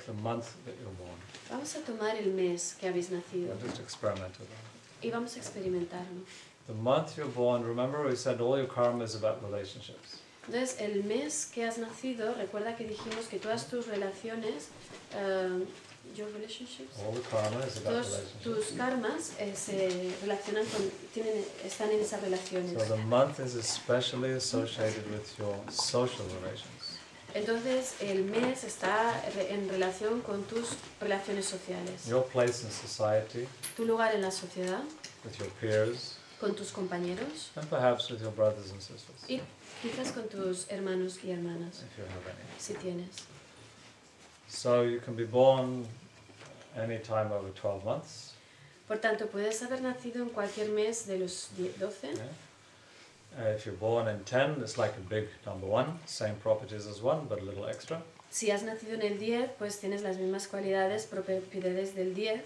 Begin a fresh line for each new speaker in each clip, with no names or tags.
the month that you're born.
Vamos a tomar el mes que habéis nacido
We'll just experiment with that.
y vamos a experimentarlo.
The month you're born, remember we said all your karma is about relationships.
Entonces, el mes que has nacido, recuerda que dijimos que todas tus relaciones, your relationships,
All the karma is about
todos
relationships.
tus karmas se relacionan con, están en esas relaciones.
So the month is especially associated with your social relations.
Entonces, el mes está en relación con tus relaciones sociales.
Your place in society,
Tu lugar en la sociedad,
with your peers,
con tus compañeros
and perhaps with your brothers and sisters,
y quizás con tus hermanos y hermanas,
if you have any.
si tienes.
So you can be born any time over 12 months.
Por tanto, puedes haber nacido en cualquier mes de los 12.
Yeah. If you're born in 10, it's like a big number 1, same properties as 1, but a little extra.
Si has nacido en el 10, pues tienes las mismas cualidades, propiedades del 10.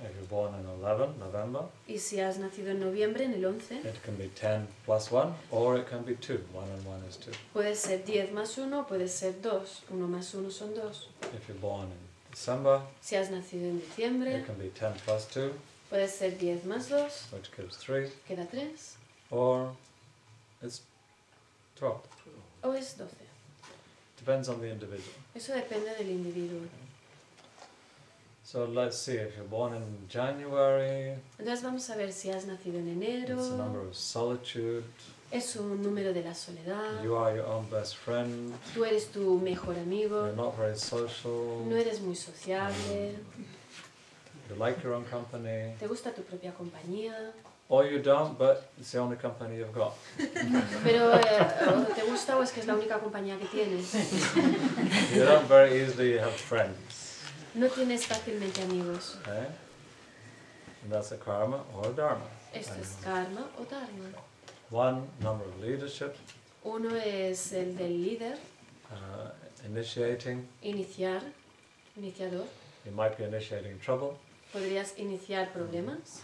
If you're born in 11, November,
Y si has nacido en noviembre, en el 11,
it can be 10 plus 1, or it can be 2. 1 and 1 is 2.
puede ser 10 más 1, puede ser 2. 1 más 1 son 2.
If you're born in December,
Si has nacido en diciembre,
it can be 10 plus 2,
puede ser 10 más 2,
which gives 3,
queda 3,
or it's 12.
o es 12.
Depends on the individual.
Eso depende del individuo.
So let's see, if you're born in January,
Entonces vamos a ver si has nacido en enero,
it's a number of solitude,
es un número de la soledad,
you are your own best friend,
tú eres tu mejor amigo,
you're not very social,
no eres muy sociable,
you like your own company,
te gusta tu propia compañía,
or you don't, but it's the only company you've got.
pero o te gusta o es que es la única compañía que tienes.
You don't very easily have friends.
No tienes fácilmente amigos.
Okay? And that's a karma or a dharma.
Esto es karma o dharma.
One, number of leadership,
Uno es el del líder,
initiating.
iniciador.
You might be initiating trouble.
Podrías iniciar problemas.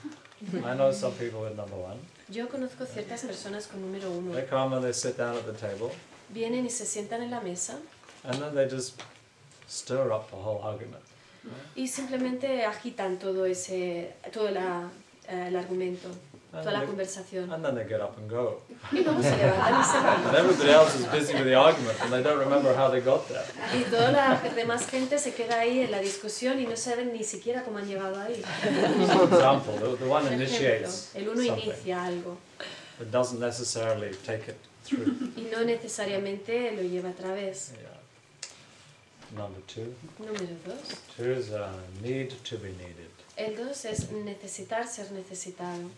I know some people with number 1.
Yo conozco ciertas personas con número 1.
They come and they sit down at the table,
Vienen y se sientan en la mesa
and then they just stir up the whole argument.
y simplemente agitan todo el argumento, toda la conversación.
And then they get up and go.
Y luego se levantan y se van.
And everybody else is busy with the argument, and they don't remember how they got there.
Y toda la demás gente se queda ahí en la discusión y no saben ni siquiera cómo han llegado ahí.
For example, the one
Por ejemplo,
initiates
el uno
something,
inicia algo
but doesn't necessarily take it through.
y no necesariamente lo lleva a través.
Yeah. Number 2.
Número 2.
2 is a need to be needed.
El 2 es necesitar ser necesitado.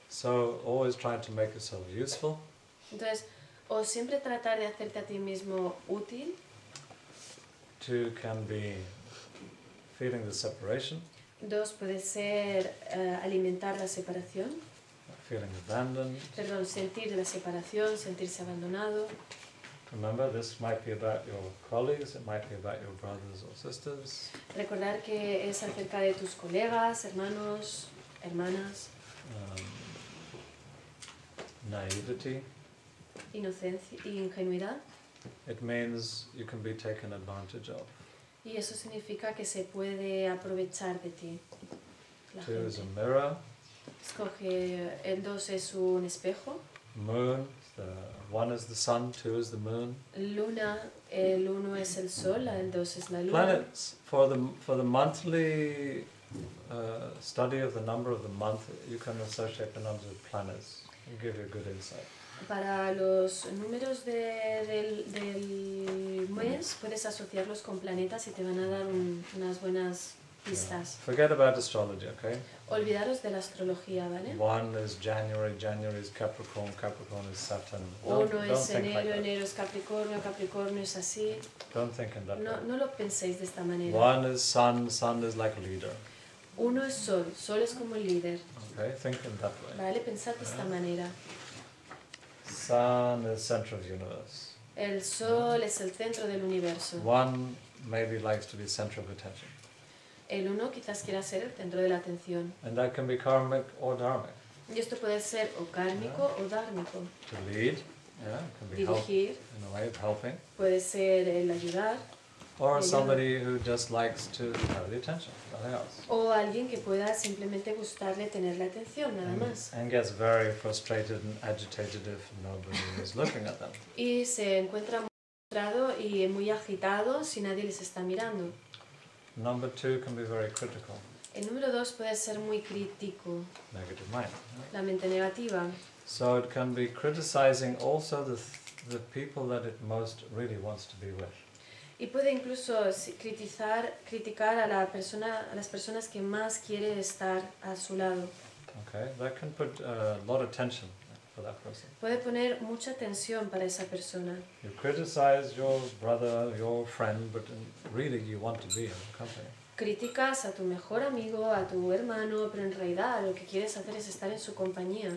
So always trying to make yourself useful.
Entonces, o siempre tratar de hacerte a ti mismo útil.
2 can be feeling the separation,
2 puede ser alimentar la separación.
feeling abandoned.
Perdón, sentir la separación, sentirse abandonado.
Remember, this might be about your colleagues, it might be about your brothers or sisters.
Recordar que es acerca de tus colegas, hermanos, hermanas.
Naivety.
Inocencia y ingenuidad.
It means you can be taken advantage of.
Y eso significa que se puede aprovechar de ti. La
2 is a
gente.
mirror.
Escoge, el 2 es un espejo.
Moon, 1 is the sun, 2 is the moon.
Luna, el 1 es el sol, el 2 es la luna.
Planets, for the monthly study of the number of the month, you can associate the numbers with planets. It'll give you a good insight.
Para los números del mes puedes asociarlos con planetas y te van a dar unas buenas pistas.
Yeah. Forget about astrology, okay?
Olvidaros de la astrología, ¿vale?
1 is January, January is Capricorn, Capricorn is Saturn.
Uno es
think like
enero,
that.
enero es Capricornio, Capricornio es así.
Don't think in that way.
No lo penséis de esta manera.
1 is sun, sun is like a leader.
Uno es sol, sol es como el líder.
Okay, think in that way.
¿Vale? Pensad de esta manera.
Sun is center of the universe.
El sol es el centro del universo.
1 maybe likes to be center of attention.
El 1 quizás quiera ser el centro de la atención.
And that can be karmic or dharmic.
Y esto puede ser o kármico o dármico.
To lead, Yeah, it can be
dirigir,
in a way of helping.
puede ser el ayudar,
Or
ayuda.
somebody who just likes to have the attention, nothing else.
O alguien que pueda simplemente gustarle tener la atención, nada más.
And gets very frustrated and agitated if nobody is looking at them.
Y se encuentra muy frustrado y muy agitado si nadie les está mirando.
Number 2 can be very critical,
El número 2 puede ser muy crítico,
negative mind.
la mente negativa.
So it can be criticizing also the people that it most really wants to be with.
Y puede incluso criticar a las personas que más quiere estar a su lado.
Okay, that can put a lot of tension for that person.
Puede poner mucha tensión para esa persona.
You criticize your brother, your friend, but really you want to be in the company.
Criticas a tu mejor amigo, a tu hermano, pero en realidad lo que quieres hacer es estar en su compañía.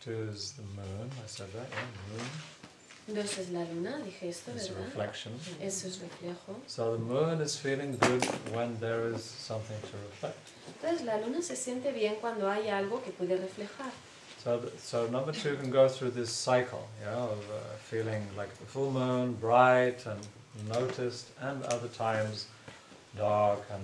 2 is the moon, I said that, yeah, moon.
2 es la luna, dije esto,
It's
¿verdad?
reflection.
Eso es reflejo.
So the moon is feeling good when there is something to reflect.
Entonces la luna se siente bien cuando hay algo que puede reflejar.
So number 2 can go through this cycle, of feeling like the full moon, bright and noticed, and other times dark and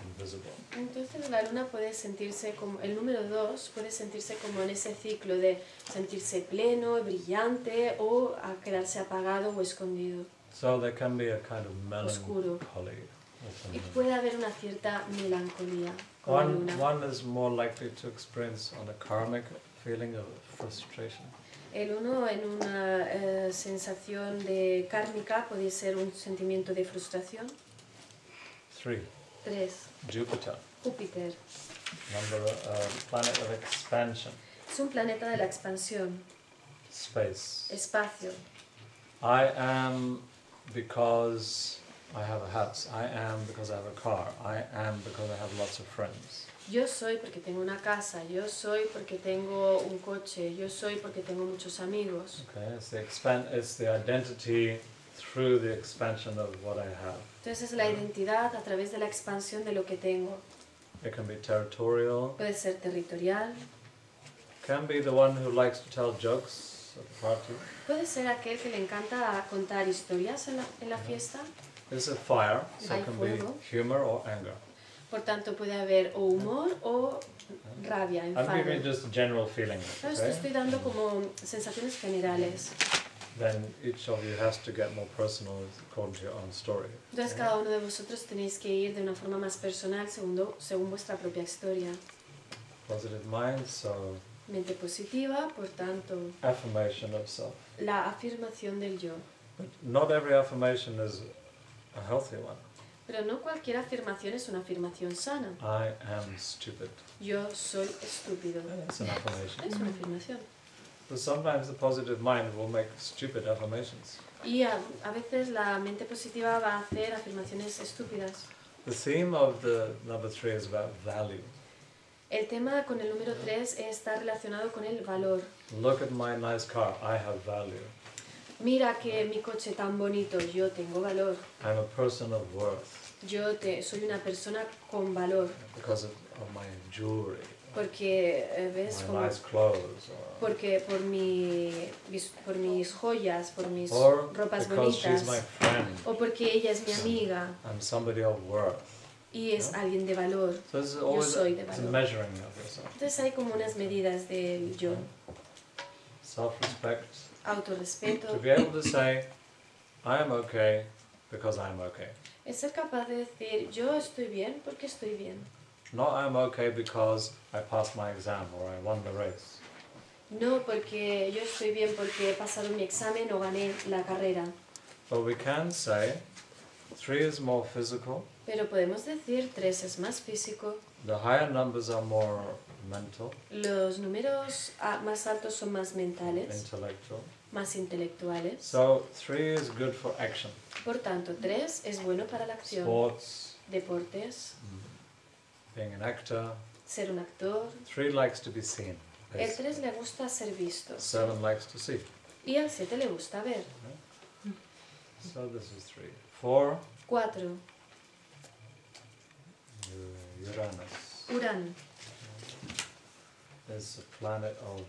invisible.
Entonces la luna puede sentirse como, el número 2 puede sentirse como en ese ciclo de sentirse pleno, brillante o a quedarse apagado o escondido.
So there can be a kind of
Oscuro.
melancholy with the
Y
moon.
puede haber una cierta melancolía con la luna.
One is more likely to experience on a karmic feeling of frustration.
El uno en una sensación de kármica puede ser un sentimiento de frustración.
3,
3.
Jupiter,
Júpiter.
planet of expansion,
Es un planeta de la expansión,
space.
espacio.
I am because I have a house. I am because I have a car. I am because I have lots of friends.
Yo soy porque tengo una casa, yo soy porque tengo un coche, yo soy porque tengo muchos amigos.
Okay, it's the identity through the expansion of what I have.
Entonces es la identidad a través de la expansión de lo que tengo.
It can be territorial.
Puede ser territorial,
Can be the one who likes to tell jokes at the party.
puede ser aquel que le encanta contar historias en la fiesta.
It's a fire, so
Hay
it can
fuego.
be humor or anger.
Por tanto puede haber o humor o rabia,
I'm
enfado.
giving just general feelings,
Entonces
okay?
estoy dando como sensaciones generales.
Then each of you has to get more personal according to your own story.
Entonces cada uno de vosotros tenéis que ir de una forma más personal según vuestra propia historia.
Positive mind, so
Mente positiva, por tanto,
affirmation of self.
la afirmación del yo.
But not every affirmation is a healthy one.
Pero no cualquier afirmación es una afirmación sana.
I am stupid.
Yo soy estúpido.
That's an affirmation.
Es una afirmación.
But sometimes the positive mind will make stupid affirmations.
Y a veces la mente positiva va a hacer afirmaciones estúpidas.
The theme of the number 3 is about value.
El tema con el número 3 está relacionado con el valor.
Look at my nice car, I have value.
Mira que mi coche tan bonito, yo tengo valor.
I'm a person of worth
Soy una persona con valor.
because of my jewelry,
Porque, ¿ves?
my
Como,
nice clothes,
porque por mis joyas, por mis
or
ropas
because she's
bonitas.
my friend.
O porque ella es mi amiga
I'm somebody of worth.
y es alguien de valor.
So this is
Yo
always
soy de
it's a
valor.
measuring of yourself.
Entonces hay como unas medidas del yo.
Self-respect.
Autorrespeto.
To be able to say, I am okay because I'm okay.
Es ser capaz de decir, yo estoy bien porque estoy bien.
Not I'm okay because I passed my exam or I won the race.
No porque yo estoy bien porque he pasado mi examen o gané la carrera.
But we can say 3 is more physical,
Pero podemos decir 3 es más físico.
the higher numbers are more mental,
Los números más altos son más mentales,
intellectual.
más intelectuales.
So 3 is good for action.
Por tanto, 3 es bueno para la acción.
Sports,
Deportes,
being an actor.
ser un actor.
3 likes to be seen.
El 3 le gusta ser visto.
7 likes to see.
Y al 7 le gusta ver.
So this is 3. 4,
4.
Uranus.
Urano.
Is a planet of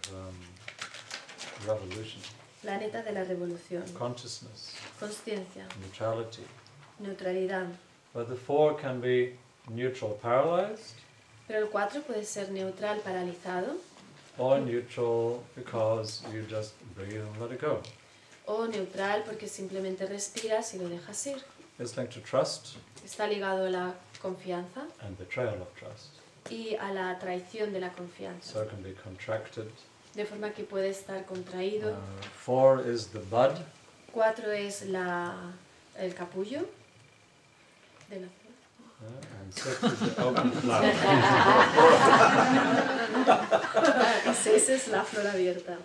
revolution.
Planeta de la revolución.
Consciousness.
Consciencia.
Neutrality.
Neutralidad.
But the 4 can be neutral paralyzed.
Pero el 4 puede ser neutral paralizado.
Or neutral because you just breathe and let it go.
O neutral porque simplemente respiras y lo dejas ir.
It's linked to trust.
Está ligado a la confianza.
And betrayal of trust.
Y a la traición de la confianza.
So it can be contracted.
De forma que puede estar contraído.
4 is the bud.
4 es el capullo de la flor.
And 6 is the open flower.
Y 6 es la flor abierta.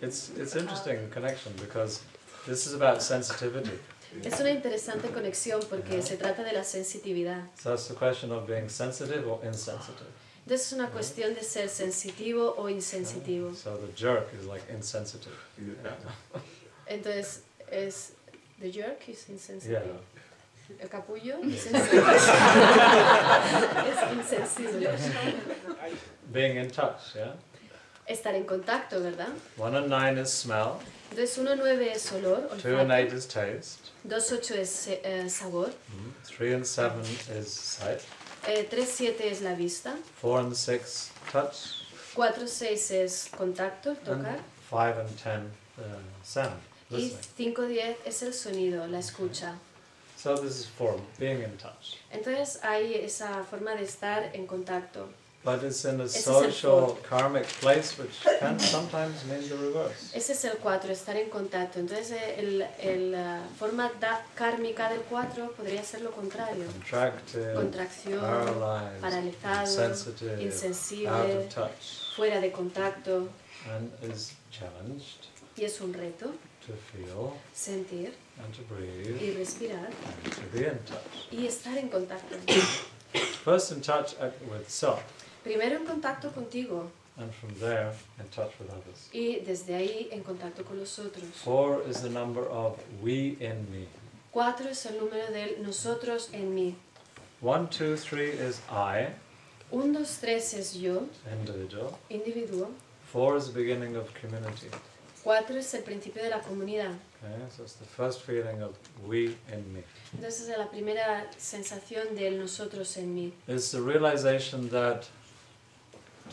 It's interesting connection because this is about sensitivity.
Es una interesante conexión porque se trata de la sensitividad.
So that's the question of being sensitive or insensitive.
Entonces es una cuestión de ser sensitivo o insensitivo.
So the jerk is like insensitive.
Entonces es the jerk is insensitive.
Yeah.
El capullo insensible. Es insensible.
Being in touch, yeah?
Estar en contacto, ¿verdad?
1 and 9 is smell.
Entonces 1-9 es olor,
2 and
olfato.
8 is taste.
2-8 es sabor.
3 and 7 is sight.
3-7 es la vista.
4 and 6 touch.
4-6 es contacto,
And
tocar.
5 and 10 sound,
Y
listening.
5-10 es el sonido, la escucha.
So this is 4, being in touch.
Entonces hay esa forma de estar en contacto.
But it's in a
Ese es el
social, karmic place, which can sometimes mean the reverse.
Ese es el 4, estar en contacto. Entonces la forma kármica del 4 podría ser lo contrario.
Contracted,
Contracción,
paralyzed,
paralizado,
insensitive,
insensible,
out of touch,
fuera de contacto.
and is challenged
Y es un reto
to feel
sentir
and to breathe
y respirar
and to be in touch.
y estar en contacto.
First in touch with self,
Primero en contacto contigo
and from there in touch with others.
y desde ahí en contacto con los otros.
4 is the number of we in me.
4 es el número del nosotros en mí.
1, 2, 3 is I,
1, 2, 3 es yo,
individual.
individuo.
4 is the beginning of community.
4 es el principio de la comunidad.
Okay, so it's the first feeling of we in me.
Entonces es la primera sensación del nosotros en mí.
It's the realization that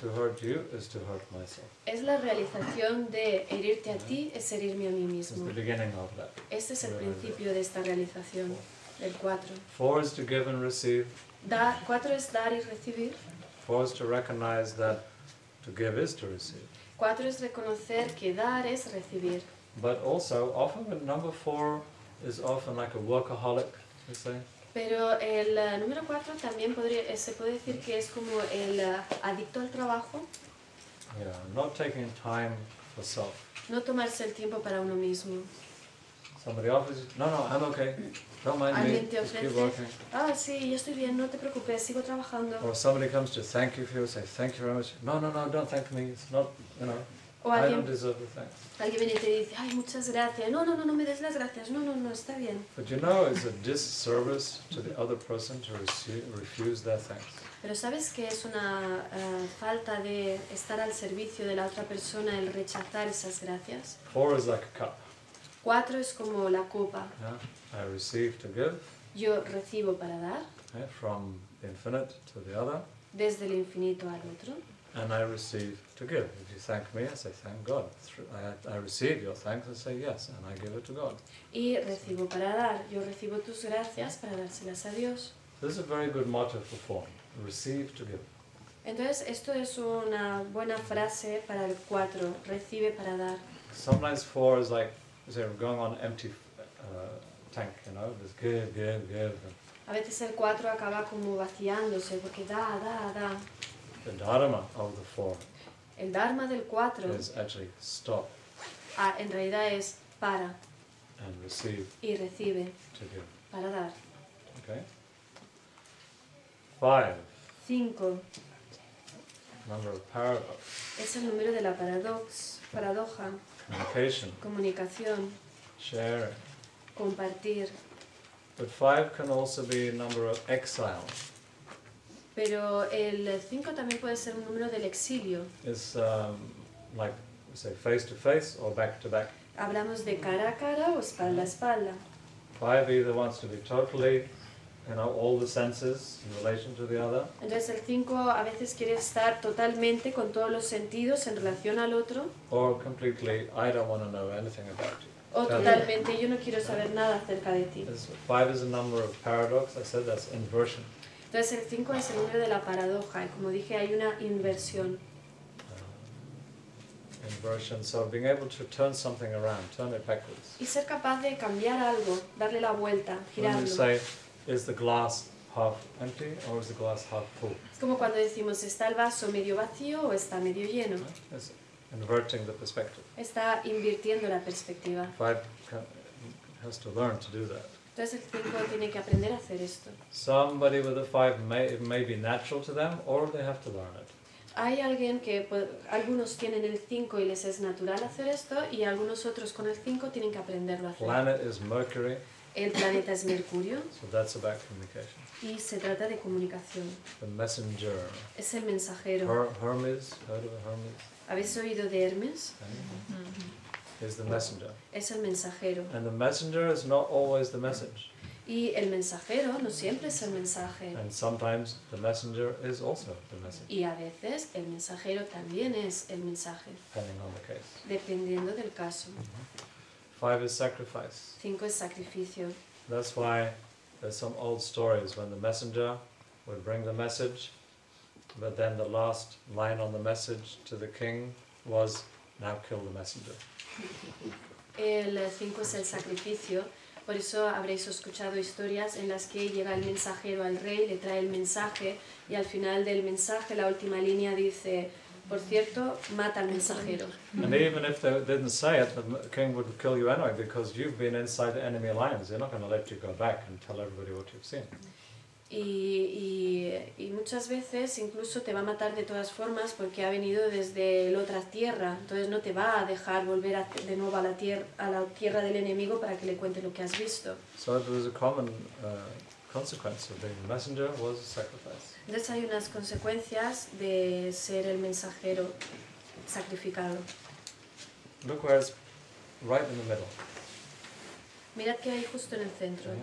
to hurt you is to hurt myself.
Es la realización de herirte a ti es herirme a mí
It's
mismo.
the beginning of that.
Este es el principio de esta realización, del 4.
4 is to give and receive.
4 es dar y recibir.
4 is to recognize that to give is to receive.
4 es reconocer que dar es recibir.
But also, often the number 4 is often like a workaholic, you say.
Pero el número 4 también se puede decir que es como el adicto al trabajo,
Yeah, not taking time for self.
no tomarse el tiempo para uno mismo.
Somebody offers you, no, I'm okay. Don't mind me,
Alguien te
just keep
ofrece,
working.
sí, yo estoy bien, no te preocupes, sigo trabajando.
Or somebody comes to thank you for you, say thank you very much. No, don't thank me. It's not,
O
I
alguien,
don't deserve the thanks.
alguien viene y te dice, ay, muchas gracias. No me des las gracias. No, está bien.
But it's a disservice to the other person to refuse their thanks.
Pero ¿sabes que es una falta de estar al servicio de la otra persona el rechazar esas gracias?
4 is like a cup.
4 es como la copa.
Yeah? I receive to give,
Yo recibo para dar,
from the infinite to the other,
desde el infinito al otro.
and I receive to give. If you thank me, I say thank God. I receive your thanks and say yes, and I give it to God.
Y recibo para dar. Yo recibo tus gracias para dárselas a Dios.
This is a very good motto for 4. Receive to give.
Entonces, esto es una buena frase para el 4. Recibe para dar.
Sometimes 4 is like, we're going on empty tank, just give.
A veces el 4 acaba como vaciándose porque da.
The dharma of the 4
El dharma del 4
is actually stop
en realidad es para
and receive
y recibe
to give.
para dar.
Okay? 5,
5
number of paradox,
es el número de la paradoja,
communication,
comunicación,
sharing.
compartir.
But 5 can also be a number of exile.
Pero el 5 también puede ser un número del exilio.
It's like We say face to face or back to back.
Hablamos de cara a cara o espalda a espalda.
5 either wants to be totally, all the senses in relation to the other.
Entonces el 5 a veces quiere estar totalmente con todos los sentidos en relación al otro.
Or completely, I don't want to know anything about you.
O totalmente, yo no quiero saber nada acerca de ti.
5 is a number of paradox. I said that's inversion.
Entonces el 5 es el número de la paradoja y como dije hay una inversión.
Inversion, so being able to turn something around, turn it backwards.
Y ser capaz de cambiar algo, darle la vuelta,
When you
girarlo.
say, is the glass half empty or is the glass half full?
Es como cuando decimos, ¿está el vaso medio vacío o está medio lleno?
It's inverting the perspective.
Está invirtiendo la perspectiva.
5 has to learn to do that.
Entonces el 5 tiene que aprender a hacer esto.
Somebody with a 5 it may be natural to them or they have to learn it.
Hay alguien que, algunos tienen el 5 y les es natural hacer esto y algunos otros con el 5 tienen que aprenderlo a hacer.
Planet is Mercury.
El planeta es Mercurio.
So that's about communication.
Y se trata de comunicación.
The messenger.
Es el mensajero.
Hermes, heard of Hermes?
¿Habéis oído de Hermes?
Is the messenger.
Es el mensajero.
And the messenger is not always the message.
Y el mensajero no siempre es el mensaje.
And sometimes the messenger is also the message.
Y a veces el mensajero también es el mensaje.
Depending on the case.
Dependiendo del caso.
5 is sacrifice.
5 es sacrificio.
That's why there's some old stories when the messenger would bring the message, but then the last line on the message to the king was, now kill the messenger.
El 5 es el sacrificio. Por eso habréis escuchado historias en las que llega el mensajero al rey, le trae el mensaje y al final del mensaje, la última línea dice, por cierto, mata al mensajero.
And even if they didn't say it, the king would kill you anyway because you've been inside the enemy alliance. They're not going to let you go back and tell everybody what you've seen.
Y muchas veces incluso te va a matar de todas formas porque ha venido desde la otra tierra, entonces no te va a dejar volver de nuevo a la tierra del enemigo para que le cuente lo que has visto.
So it was a common consequence of being the messenger was sacrifice.
Entonces hay unas consecuencias de ser el mensajero sacrificado.
Look where it's right in the middle.
Mirad que hay justo en el centro.
Okay?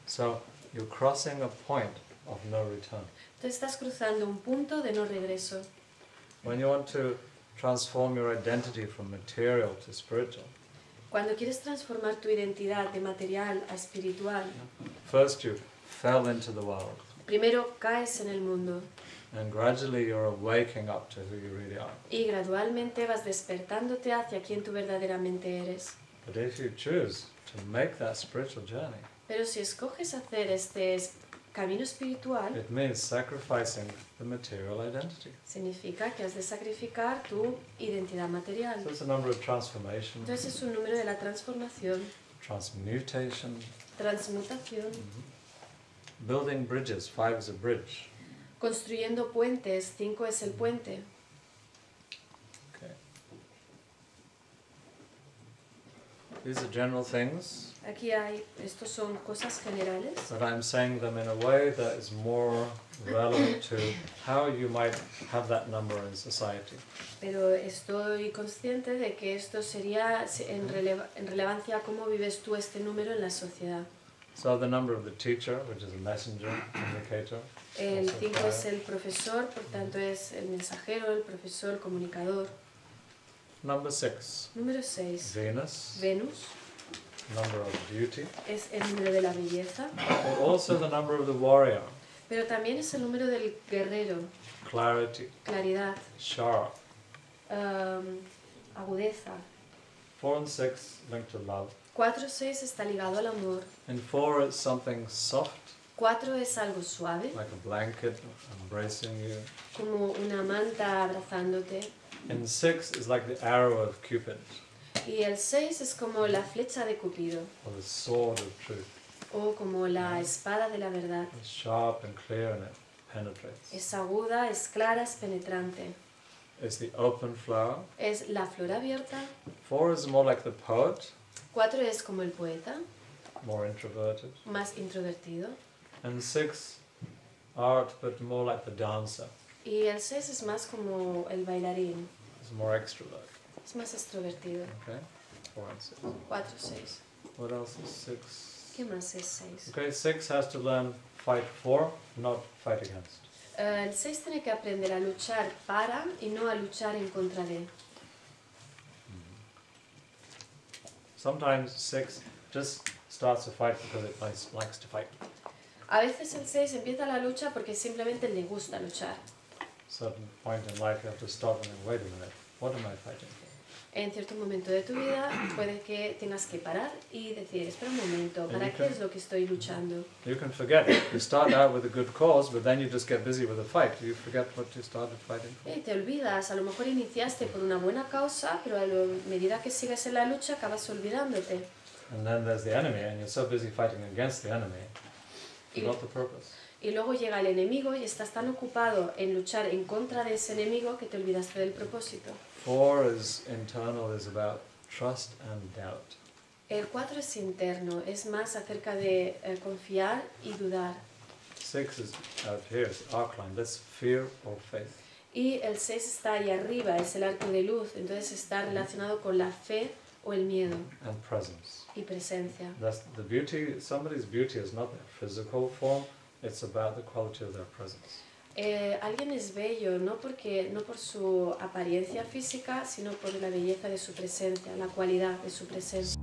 So you're crossing a point of no return.
Entonces estás cruzando un punto de no regreso.
When you want to transform your identity from material to spiritual,
Cuando quieres transformar tu identidad de material a espiritual,
first you fell into the world,
primero caes en el mundo
and gradually you're waking up to who you really are.
y gradualmente vas despertándote hacia quien tú verdaderamente eres.
But if you choose to make that spiritual journey,
Pero si escoges hacer este camino espiritual,
it means sacrificing the material identity.
significa que has de sacrificar tu identidad material.
So it's a number of transformation,
Entonces es un número de la transformación,
transmutation,
transmutación,
building bridges. 5 is a bridge.
construyendo puentes, 5 es el puente.
Okay. These are general things,
Aquí estos son cosas generales,
but I'm saying them in a way that is more relevant to how you might have that number in society.
pero estoy consciente de que esto sería en relevancia a cómo vives tú este número en la sociedad.
So the number of the teacher, which is a messenger, communicator.
El
also
5
5.
es el profesor, por tanto es el mensajero, el profesor, comunicador.
Number 6,
Número 6,
Venus,
Venus,
number of beauty,
es el número de la belleza,
but also the number of the warrior,
pero también es el número del guerrero,
clarity,
claridad,
sharp.
agudeza.
4 and 6 linked to love.
4, 6 está ligado al amor.
And 4 is something soft,
4 es algo suave,
like a blanket embracing you.
como una manta abrazándote.
And 6 is like the arrow of Cupid,
Y el 6 es como la flecha de Cupido,
or the sword of truth.
o como la espada de la verdad.
It's sharp and clear and it penetrates.
Es aguda, es clara, es penetrante.
It's the open flower.
Es la flor abierta.
4 is more like the poet,
4 es como el poeta,
more introverted.
más introvertido.
And 6, art, but more like the dancer,
Y el 6 es más como el bailarín,
it's more extrovert.
Es más extrovertido.
Okay, 4 and 6.
4, 6.
What else is 6?
¿Qué más es 6?
Okay, 6 has to learn fight for, not fight against.
El 6 tiene que aprender a luchar para y no a luchar en contra de.
Sometimes 6 just starts a fight because it likes to fight.
A veces el 6 empieza la lucha porque simplemente le gusta luchar.
Certain point in life you have to stop and think, wait a minute, what am I fighting for?
En cierto momento de tu vida puede que tengas que parar y decir, espera un momento, ¿para qué es lo que estoy luchando?
You can forget. You start out with a good cause, but then you just get busy with the fight. You forget what you started fighting for.
Te olvidas, a lo mejor iniciaste por una buena causa, pero a medida que sigues en la lucha acabas olvidándote.
And then there's the enemy, and you're so busy fighting against the enemy, you forgot the purpose.
Y luego llega el enemigo y estás tan ocupado en luchar en contra de ese enemigo que te olvidaste del propósito.
4 is internal, is about trust and doubt.
El 4 es interno, es más acerca de confiar y dudar.
6 is out here, it's arc line, that's fear or faith.
Y el 6 está ahí arriba, es el arco de luz, entonces está relacionado con la fe o el miedo.
And presence.
Y presencia.
That's the beauty. Somebody's beauty is not their physical form, it's about the quality of their presence.
Alguien es bello no por su apariencia física, sino por la belleza de su presencia, la cualidad de su presencia.